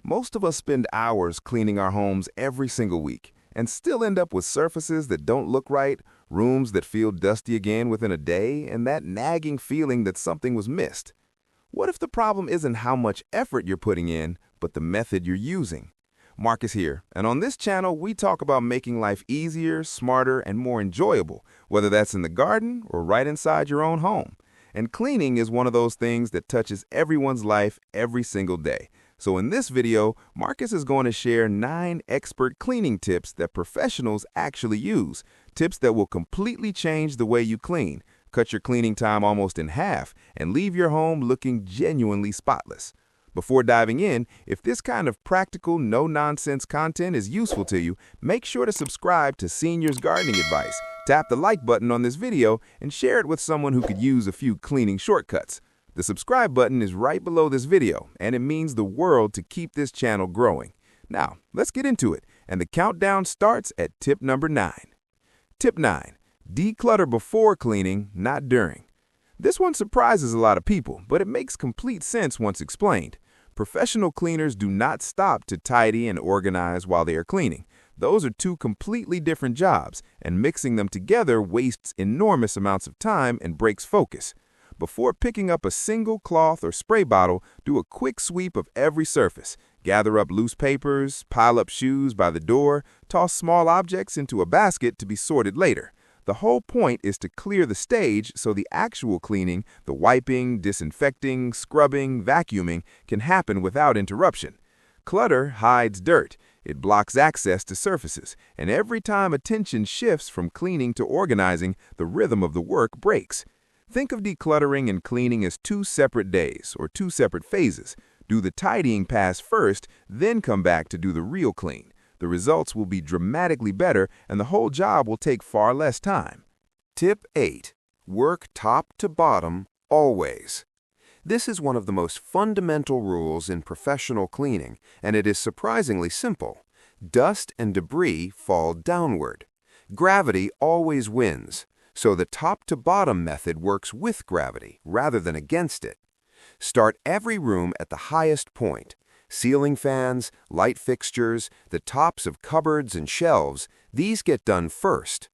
Most of us spend hours cleaning our homes every single week and still end up with surfaces that don't look right, rooms that feel dusty again within a day, and that nagging feeling that something was missed. What if the problem isn't how much effort you're putting in, but the method you're using? Marcus here, and on this channel, we talk about making life easier, smarter, and more enjoyable, whether that's in the garden or right inside your own home. And cleaning is one of those things that touches everyone's life every single day. So in this video, Marcus is going to share 9 expert cleaning tips that professionals actually use, tips that will completely change the way you clean, cut your cleaning time almost in half, and leave your home looking genuinely spotless. Before diving in, if this kind of practical, no-nonsense content is useful to you, make sure to subscribe to Senior's Gardening Advice, tap the like button on this video, and share it with someone who could use a few cleaning shortcuts. The subscribe button is right below this video, and it means the world to keep this channel growing. Now, let's get into it, and the countdown starts at tip number 9. Tip 9. Declutter before cleaning, not during. This one surprises a lot of people, but it makes complete sense once explained. Professional cleaners do not stop to tidy and organize while they are cleaning. Those are two completely different jobs, and mixing them together wastes enormous amounts of time and breaks focus. Before picking up a single cloth or spray bottle, do a quick sweep of every surface. Gather up loose papers, pile up shoes by the door, toss small objects into a basket to be sorted later. The whole point is to clear the stage so the actual cleaning, the wiping, disinfecting, scrubbing, vacuuming, can happen without interruption. Clutter hides dirt. It blocks access to surfaces, and every time attention shifts from cleaning to organizing, the rhythm of the work breaks. Think of decluttering and cleaning as 2 separate days or 2 separate phases. Do the tidying pass first, then come back to do the real clean. The results will be dramatically better, and the whole job will take far less time. Tip 8. Work top to bottom, always. This is one of the most fundamental rules in professional cleaning, and it is surprisingly simple. Dust and debris fall downward. Gravity always wins, so the top-to-bottom method works with gravity rather than against it. Start every room at the highest point. Ceiling fans, light fixtures, the tops of cupboards and shelves, these get done first.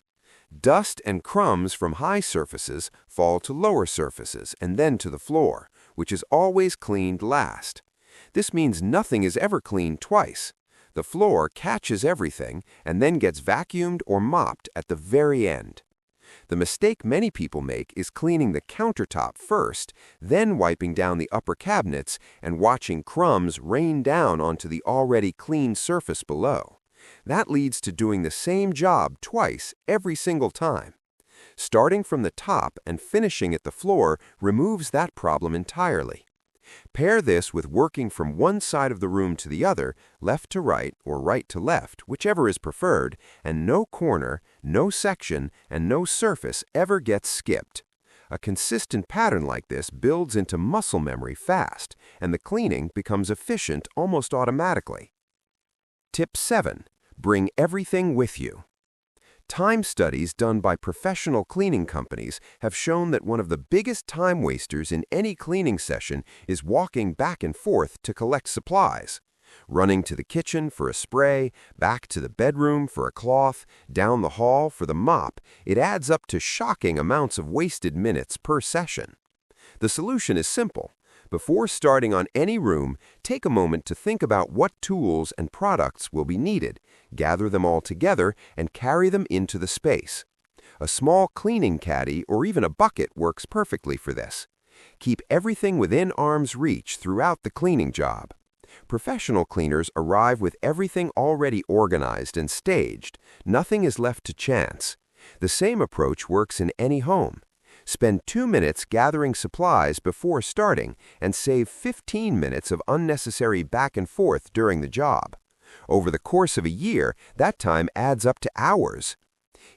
Dust and crumbs from high surfaces fall to lower surfaces and then to the floor, which is always cleaned last. This means nothing is ever cleaned twice. The floor catches everything and then gets vacuumed or mopped at the very end. The mistake many people make is cleaning the countertop first, then wiping down the upper cabinets and watching crumbs rain down onto the already clean surface below. That leads to doing the same job twice every single time. Starting from the top and finishing at the floor removes that problem entirely. Pair this with working from one side of the room to the other, left to right or right to left, whichever is preferred, and no corner, no section, and no surface ever gets skipped. A consistent pattern like this builds into muscle memory fast, and the cleaning becomes efficient almost automatically. Tip 7. Bring everything with you. Time studies done by professional cleaning companies have shown that one of the biggest time wasters in any cleaning session is walking back and forth to collect supplies. Running to the kitchen for a spray, back to the bedroom for a cloth, down the hall for the mop, it adds up to shocking amounts of wasted minutes per session. The solution is simple. Before starting on any room, take a moment to think about what tools and products will be needed, gather them all together, and carry them into the space. A small cleaning caddy or even a bucket works perfectly for this. Keep everything within arm's reach throughout the cleaning job. Professional cleaners arrive with everything already organized and staged. Nothing is left to chance. The same approach works in any home. Spend 2 minutes gathering supplies before starting and save 15 minutes of unnecessary back and forth during the job. Over the course of a year, that time adds up to hours.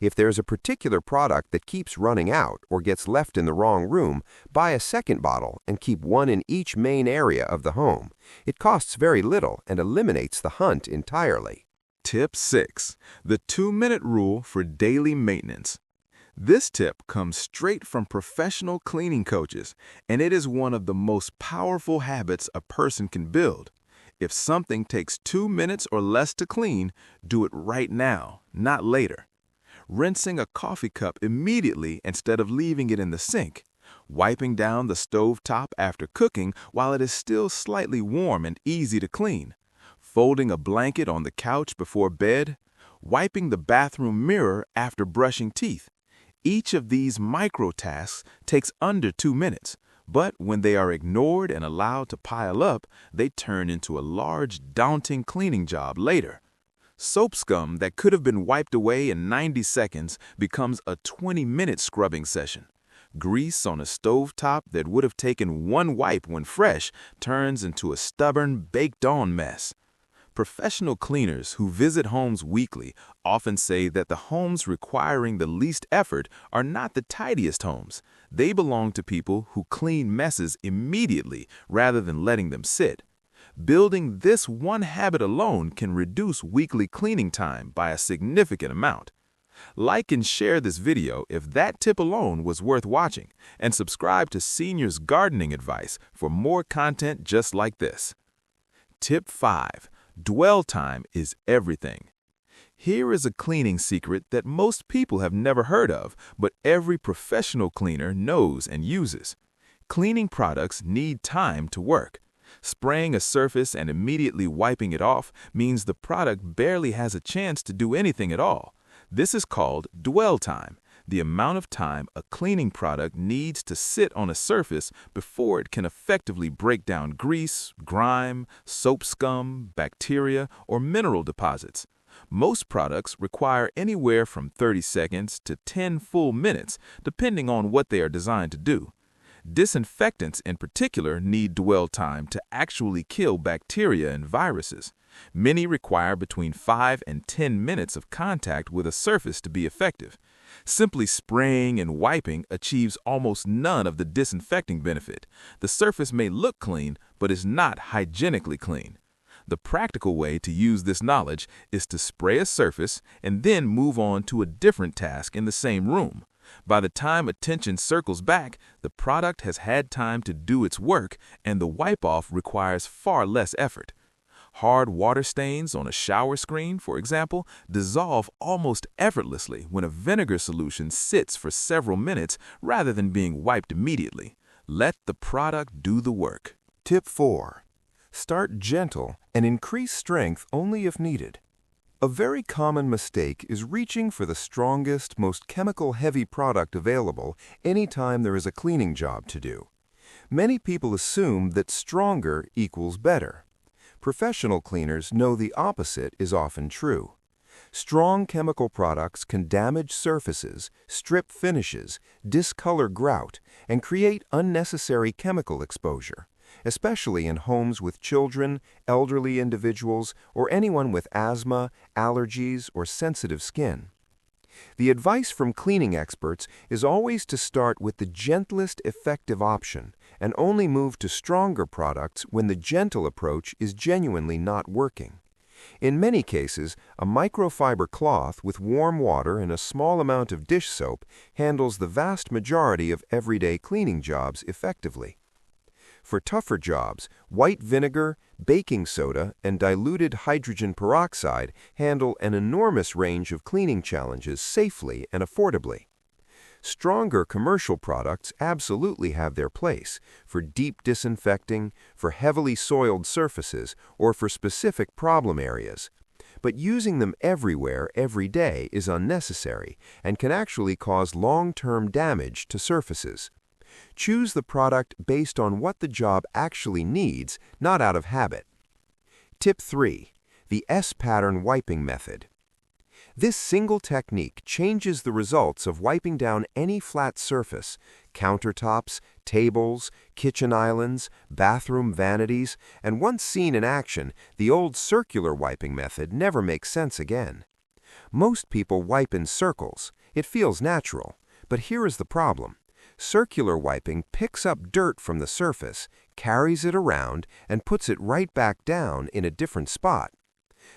If there's a particular product that keeps running out or gets left in the wrong room, buy a second bottle and keep one in each main area of the home. It costs very little and eliminates the hunt entirely. Tip 6. The 2-minute rule for daily maintenance. This tip comes straight from professional cleaning coaches, and it is one of the most powerful habits a person can build. If something takes 2 minutes or less to clean, do it right now, not later. Rinsing a coffee cup immediately instead of leaving it in the sink. Wiping down the stove top after cooking while it is still slightly warm and easy to clean. Folding a blanket on the couch before bed. Wiping the bathroom mirror after brushing teeth. Each of these micro tasks takes under 2 minutes, but when they are ignored and allowed to pile up, they turn into a large, daunting cleaning job later. Soap scum that could have been wiped away in 90 seconds becomes a 20-minute scrubbing session. Grease on a stovetop that would have taken one wipe when fresh turns into a stubborn, baked-on mess. Professional cleaners who visit homes weekly often say that the homes requiring the least effort are not the tidiest homes. They belong to people who clean messes immediately rather than letting them sit. Building this one habit alone can reduce weekly cleaning time by a significant amount. Like and share this video if that tip alone was worth watching, and subscribe to Seniors Gardening Advice for more content just like this. Tip 5. Dwell time is everything. Here is a cleaning secret that most people have never heard of, but every professional cleaner knows and uses. Cleaning products need time to work. Spraying a surface and immediately wiping it off means the product barely has a chance to do anything at all. This is called dwell time, the amount of time a cleaning product needs to sit on a surface before it can effectively break down grease, grime, soap scum, bacteria, or mineral deposits. Most products require anywhere from 30 seconds to 10 full minutes, depending on what they are designed to do. Disinfectants in particular need dwell time to actually kill bacteria and viruses. Many require between 5 and 10 minutes of contact with a surface to be effective. Simply spraying and wiping achieves almost none of the disinfecting benefit. The surface may look clean, but is not hygienically clean. The practical way to use this knowledge is to spray a surface and then move on to a different task in the same room. By the time attention circles back, the product has had time to do its work, and the wipe-off requires far less effort. Hard water stains on a shower screen, for example, dissolve almost effortlessly when a vinegar solution sits for several minutes rather than being wiped immediately. Let the product do the work. Tip 4. Start gentle and increase strength only if needed. A very common mistake is reaching for the strongest, most chemical-heavy product available anytime there is a cleaning job to do. Many people assume that stronger equals better. Professional cleaners know the opposite is often true. Strong chemical products can damage surfaces, strip finishes, discolor grout, and create unnecessary chemical exposure, especially in homes with children, elderly individuals, or anyone with asthma, allergies, or sensitive skin. The advice from cleaning experts is always to start with the gentlest effective option and only move to stronger products when the gentle approach is genuinely not working. In many cases, a microfiber cloth with warm water and a small amount of dish soap handles the vast majority of everyday cleaning jobs effectively. For tougher jobs, white vinegar, baking soda, and diluted hydrogen peroxide handle an enormous range of cleaning challenges safely and affordably. Stronger commercial products absolutely have their place for deep disinfecting, for heavily soiled surfaces, or for specific problem areas. But using them everywhere, every day is unnecessary and can actually cause long-term damage to surfaces. Choose the product based on what the job actually needs, not out of habit. Tip 3. The S-pattern wiping method. This single technique changes the results of wiping down any flat surface, countertops, tables, kitchen islands, bathroom vanities, and once seen in action, the old circular wiping method never makes sense again. Most people wipe in circles. It feels natural. But here is the problem. Circular wiping picks up dirt from the surface, carries it around, and puts it right back down in a different spot.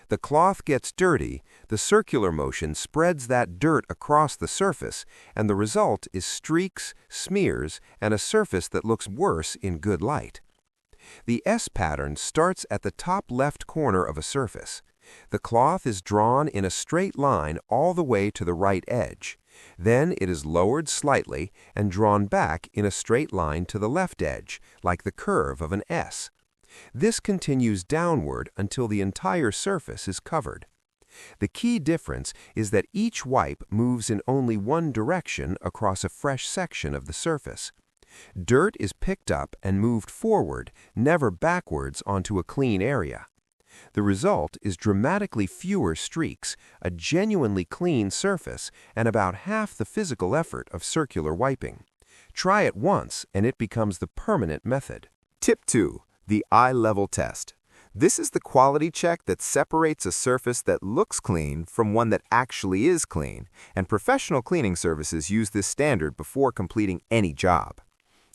The cloth gets dirty, the circular motion spreads that dirt across the surface, and the result is streaks, smears, and a surface that looks worse in good light. The S pattern starts at the top left corner of a surface. The cloth is drawn in a straight line all the way to the right edge. Then it is lowered slightly and drawn back in a straight line to the left edge, like the curve of an S. This continues downward until the entire surface is covered. The key difference is that each wipe moves in only one direction across a fresh section of the surface. Dirt is picked up and moved forward, never backwards onto a clean area. The result is dramatically fewer streaks, a genuinely clean surface, and about half the physical effort of circular wiping. Try it once and it becomes the permanent method. Tip 2. The eye level test. This is the quality check that separates a surface that looks clean from one that actually is clean, and professional cleaning services use this standard before completing any job.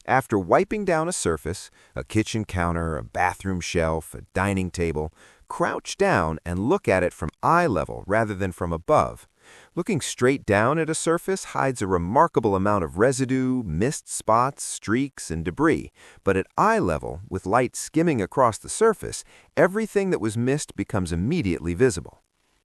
After wiping down a surface, a kitchen counter, a bathroom shelf, a dining table, crouch down and look at it from eye level rather than from above. Looking straight down at a surface hides a remarkable amount of residue, missed spots, streaks, and debris, but at eye level, with light skimming across the surface, everything that was missed becomes immediately visible.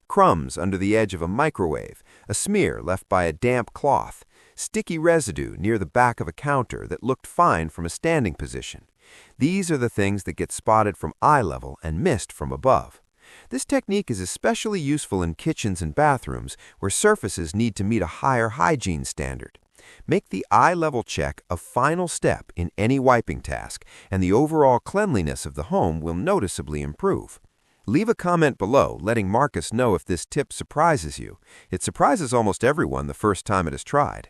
Crumbs under the edge of a microwave, a smear left by a damp cloth, sticky residue near the back of a counter that looked fine from a standing position. These are the things that get spotted from eye level and missed from above. This technique is especially useful in kitchens and bathrooms where surfaces need to meet a higher hygiene standard. Make the eye level check a final step in any wiping task, and the overall cleanliness of the home will noticeably improve. Leave a comment below letting Marcus know if this tip surprises you. It surprises almost everyone the first time it is tried.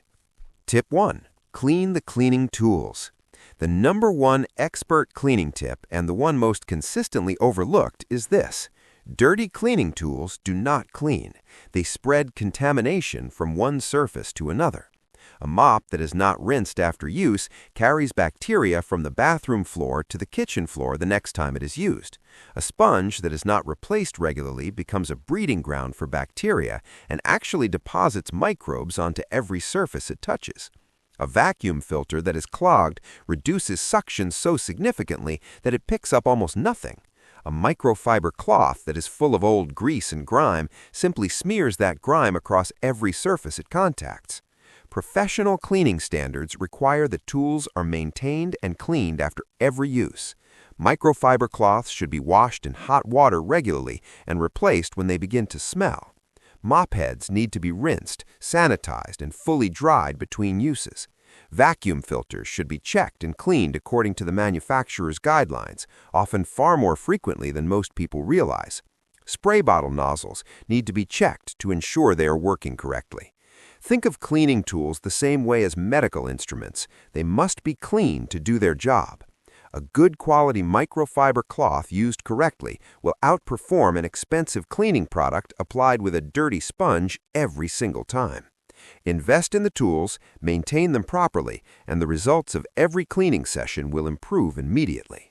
Tip 1. Clean the cleaning tools. The number one expert cleaning tip and the one most consistently overlooked is this. Dirty cleaning tools do not clean. They spread contamination from one surface to another. A mop that is not rinsed after use carries bacteria from the bathroom floor to the kitchen floor the next time it is used. A sponge that is not replaced regularly becomes a breeding ground for bacteria and actually deposits microbes onto every surface it touches. A vacuum filter that is clogged reduces suction so significantly that it picks up almost nothing. A microfiber cloth that is full of old grease and grime simply smears that grime across every surface it contacts. Professional cleaning standards require that tools are maintained and cleaned after every use. Microfiber cloths should be washed in hot water regularly and replaced when they begin to smell. Mop heads need to be rinsed, sanitized, and fully dried between uses. Vacuum filters should be checked and cleaned according to the manufacturer's guidelines, often far more frequently than most people realize. Spray bottle nozzles need to be checked to ensure they are working correctly. Think of cleaning tools the same way as medical instruments. They must be clean to do their job. A good quality microfiber cloth used correctly will outperform an expensive cleaning product applied with a dirty sponge every single time. Invest in the tools, maintain them properly, and the results of every cleaning session will improve immediately.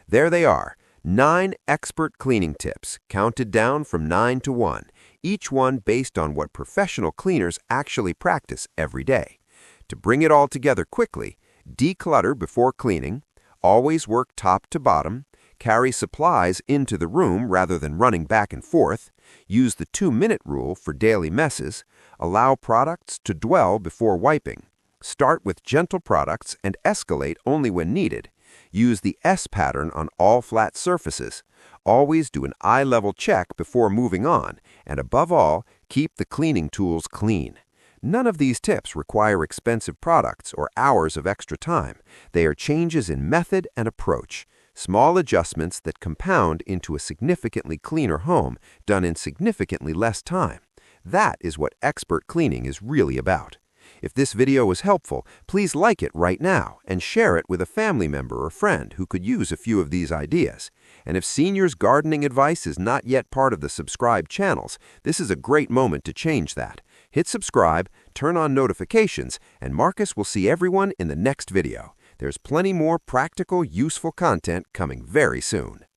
There they are, 9 expert cleaning tips, counted down from 9 to 1, each one based on what professional cleaners actually practice every day. To bring it all together quickly, declutter before cleaning, always work top to bottom, carry supplies into the room rather than running back and forth, use the 2-minute rule for daily messes, allow products to dwell before wiping, start with gentle products and escalate only when needed, use the S pattern on all flat surfaces, always do an eye-level check before moving on, and above all, keep the cleaning tools clean. None of these tips require expensive products or hours of extra time. They are changes in method and approach, small adjustments that compound into a significantly cleaner home done in significantly less time. That is what expert cleaning is really about. If this video was helpful, please like it right now and share it with a family member or friend who could use a few of these ideas. And if seniors gardening advice is not yet part of the subscribed channels, this is a great moment to change that. Hit subscribe, turn on notifications, and Marcus will see everyone in the next video. There's plenty more practical, useful content coming very soon.